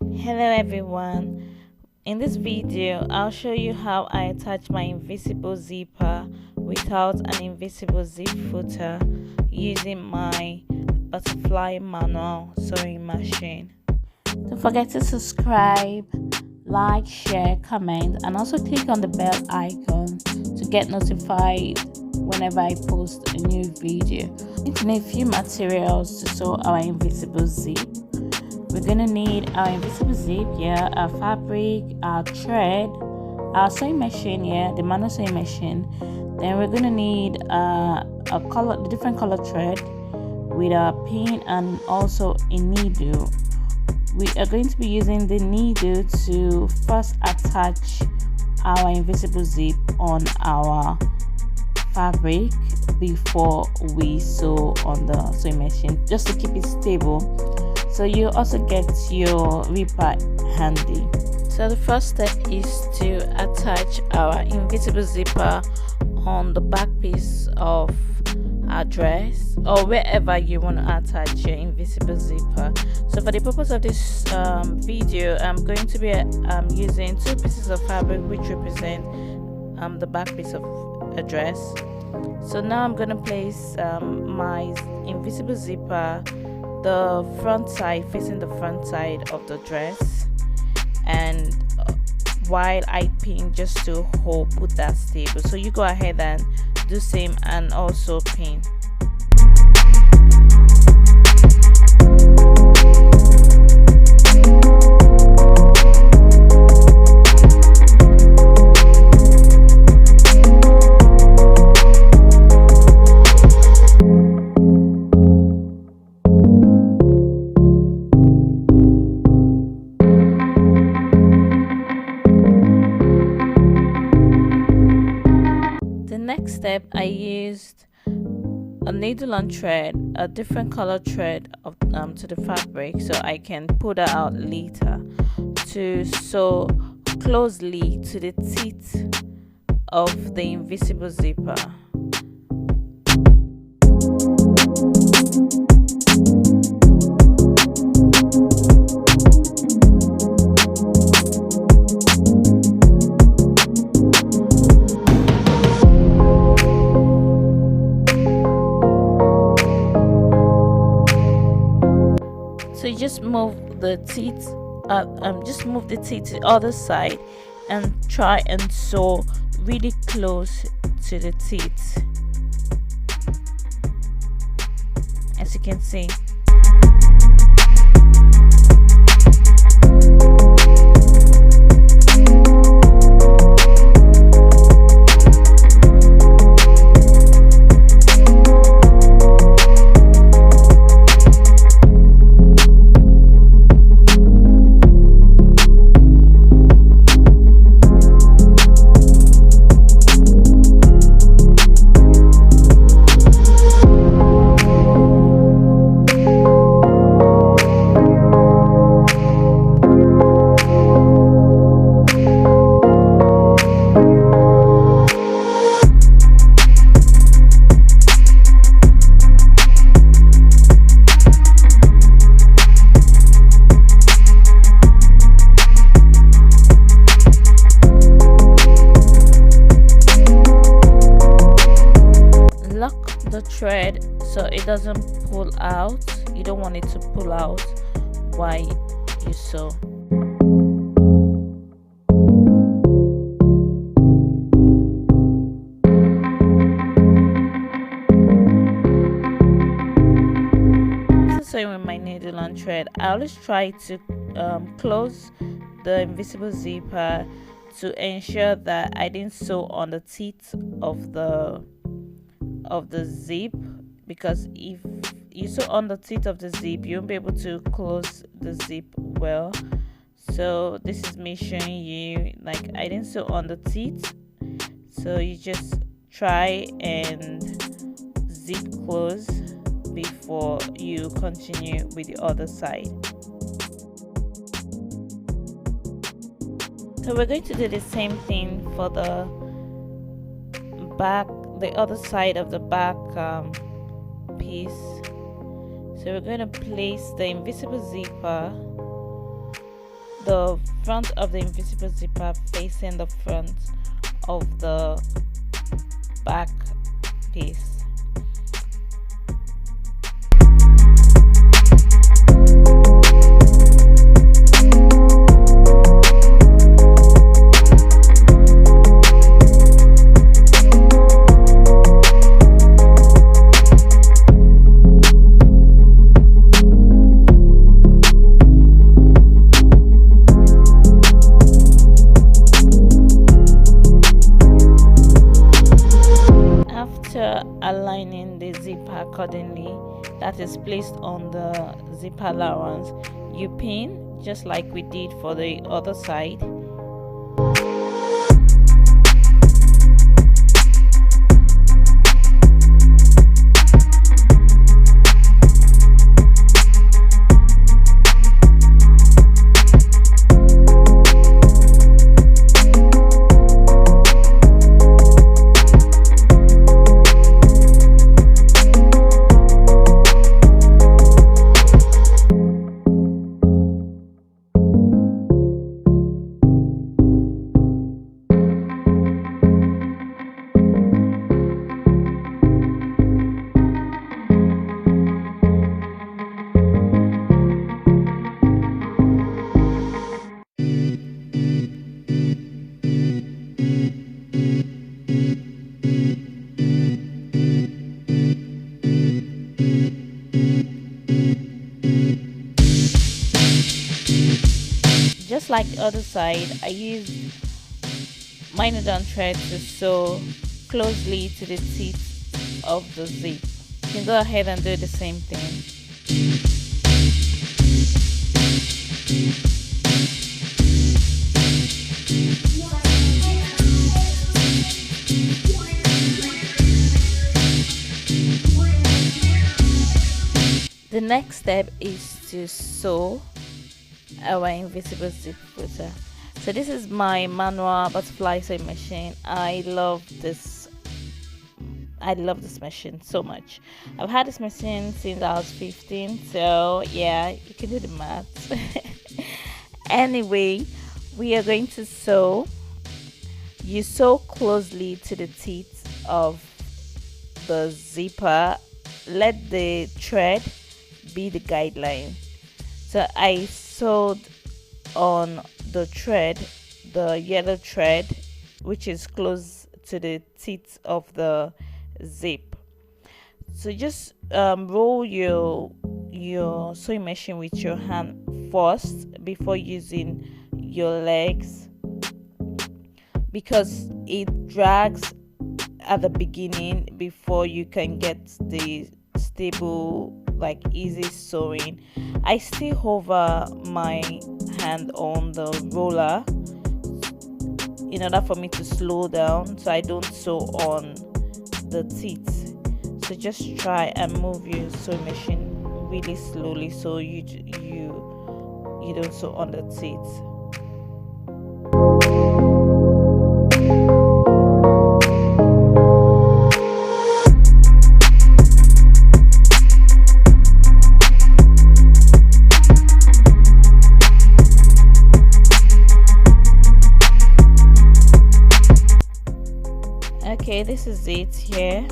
Hello everyone. In this video, I'll show you how I attach my invisible zipper without an invisible zip footer using my butterfly manual sewing machine. Don't forget to subscribe, like, share, comment, and also click on the bell icon to get notified whenever I post a new video. We need to need a few materials to sew our invisible zip. We're gonna need our invisible zip here, our fabric, our thread, our sewing machine here, the manual sewing machine. Then we're gonna need the different color thread with our pin and also a needle. We are going to be using the needle to first attach our invisible zip on our fabric before we sew on the sewing machine, just to keep it stable. So you also get your ripper handy. So the first step is to attach our invisible zipper on the back piece of our dress or wherever you want to attach your invisible zipper. So for the purpose of this video, I'm going to be using two pieces of fabric which represent the back piece of a dress. So now I'm going to place my invisible zipper the front side, facing the front side of the dress, and while I pin just to put that stable. So you go ahead and do same and also pin. Next step, I used a needle and thread, a different color thread to the fabric, so I can pull that out later to sew closely to the teeth of the invisible zipper. So you just move the teeth, to the other side and try and sew really close to the teeth, as you can see. The thread so it doesn't pull out. You don't want it to pull out while you sew. Sewing with my needle and thread, I always try to close the invisible zipper to ensure that I didn't sew on the teeth of the zip, because if you sew on the teeth of the zip, you won't be able to close the zip well. So this is me showing you, like, I didn't sew on the teeth, so you just try and zip close before you continue with the other side. So we're going to do the same thing for the back, the other side of the back piece. So we're going to place the invisible zipper the front of the invisible zipper facing the front of the back piece. Aligning the zipper accordingly, that is placed on the zipper allowance, you pin just like we did for the other side. Just like the other side, I used my needle and thread to sew closely to the teeth of the zip. You can go ahead and do the same thing. The next step is to sew our invisible zip footer. So this is my manual butterfly sewing machine. I love this machine so much. I've had this machine since I was 15, so yeah, you can do the math. Anyway, we are going to sew. You sew closely to the teeth of the zipper. Let the thread be the guideline. So I sewed on the thread, the yellow thread, which is close to the teeth of the zip. So just roll your sewing machine with your hand first before using your legs, because it drags at the beginning before you can get the stable, like easy sewing. I still hover my hand on the roller in order for me to slow down so I don't sew on the teeth. So just try and move your sewing machine really slowly so you don't sew on the teeth. Okay, this is it here.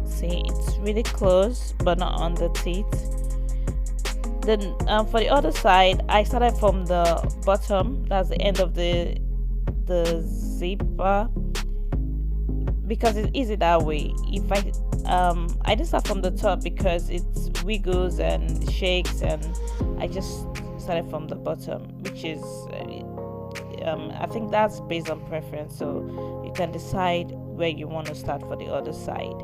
See, it's really close but not on the teeth. Then for the other side, I started from the bottom. That's the end of the zipper, because it's easy that way. If I didn't start from the top because it wiggles and shakes, and I just started from the bottom, which is I think that's based on preference, so you can decide where you want to start for the other side.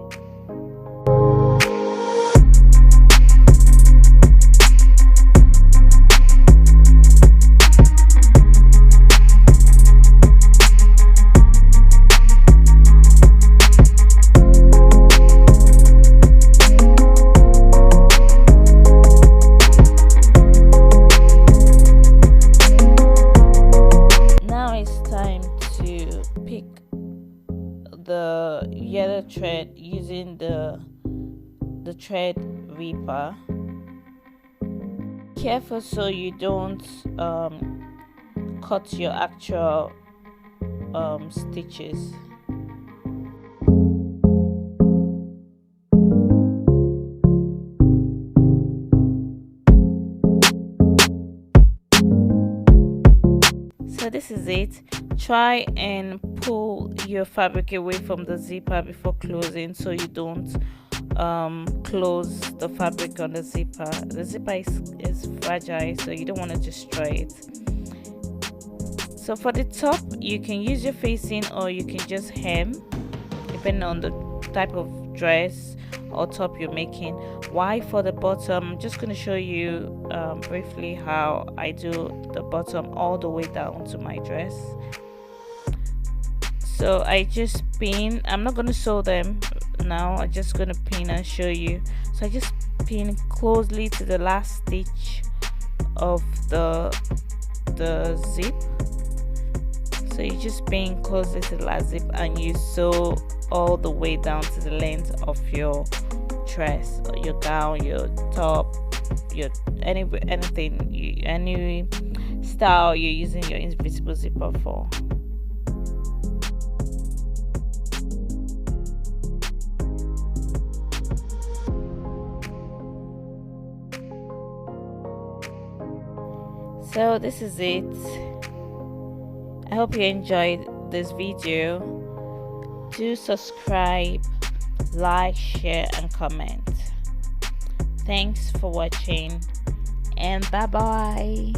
The yellow thread using the thread ripper. careful so you don't cut your actual stitches. So this is it. Try and pull your fabric away from the zipper before closing so you don't close the fabric on the zipper. The zipper is fragile, so you don't want to destroy it. So for the top, you can use your facing or you can just hem, depending on the type of dress or top you're making. Why for the bottom, I'm just going to show you briefly how I do the bottom all the way down to my dress. So I just pin. I'm not going to sew them now, I'm just going to pin and show you. So I just pin closely to the last stitch of the zip. So you just pin closely to the last zip and you sew all the way down to the length of your dress or your gown, your top, your any style you're using your invisible zipper for. So this is it. I hope you enjoyed this video. Do subscribe, like, share and comment. Thanks for watching and bye bye.